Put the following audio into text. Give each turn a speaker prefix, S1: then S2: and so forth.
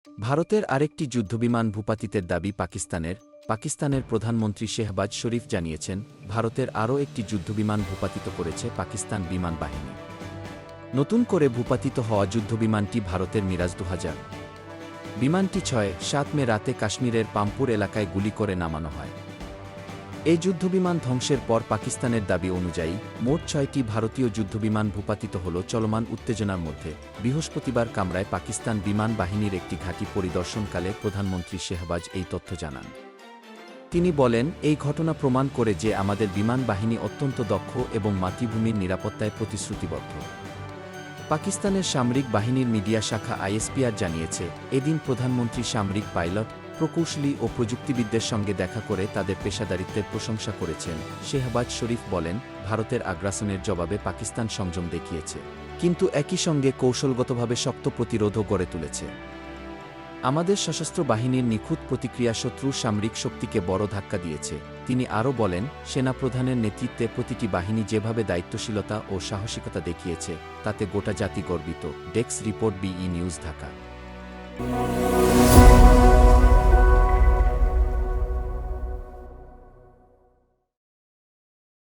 S1: ভারতের আরেকটি যুদ্ধবিমান ভূপাতিতের দাবি পাকিস্তানের প্রধানমন্ত্রী শেহবাজ শরীফ জানিয়েছেন, ভারতের আরও একটি যুদ্ধবিমান ভূপাতিত করেছে পাকিস্তান বিমান বাহিনী। নতুন করে ভূপাতিত হওয়া যুদ্ধবিমানটি ভারতের মিরাজ 2000। বিমানটি 6-7 মে রাতে কাশ্মীরের পাম্পুর এলাকায় গুলি করে নামানো হয়। এই যুদ্ধবিমান ধ্বংসের পর পাকিস্তানের দাবি অনুযায়ী মোট 6টি ভারতীয় যুদ্ধবিমান ভূপাতিত হল। চলমান উত্তেজনার মধ্যে বৃহস্পতিবার কামরায় পাকিস্তান বিমান বাহিনীর একটি ঘাঁটি পরিদর্শনকালে প্রধানমন্ত্রী শেহবাজ এই তথ্য জানান। তিনি বলেন, এই ঘটনা প্রমাণ করে যে আমাদের বিমান বাহিনী অত্যন্ত দক্ষ এবং মাতৃভূমির নিরাপত্তায় প্রতিশ্রুতিবদ্ধ। পাকিস্তানের সামরিক বাহিনীর মিডিয়া শাখা আইএসপিআর জানিয়েছে, এদিন প্রধানমন্ত্রী সামরিক পাইলট, প্রকৌশলী ও প্রযুক্তিবিদদের সঙ্গে দেখা করে তাদের পেশাদারিত্বের প্রশংসা করেছেন। শেহবাজ শরীফ বলেন, ভারতের আগ্রাসনের জবাবে পাকিস্তান সংযম দেখিয়েছে, কিন্তু একই সঙ্গে কৌশলগতভাবে শক্ত প্রতিরোধও গড়ে তুলেছে। আমাদের সশস্ত্র বাহিনীর নিখুঁত প্রতিক্রিয়া শত্রুর সামরিক শক্তিকে বড় ধাক্কা দিয়েছে। তিনি আরও বলেন, সেনাপ্রধানের নেতৃত্বে প্রতিটি বাহিনী যেভাবে দায়িত্বশীলতা ও সাহসিকতা দেখিয়েছে, তাতে গোটা জাতি গর্বিত। Desk report, BE news, Dhaka.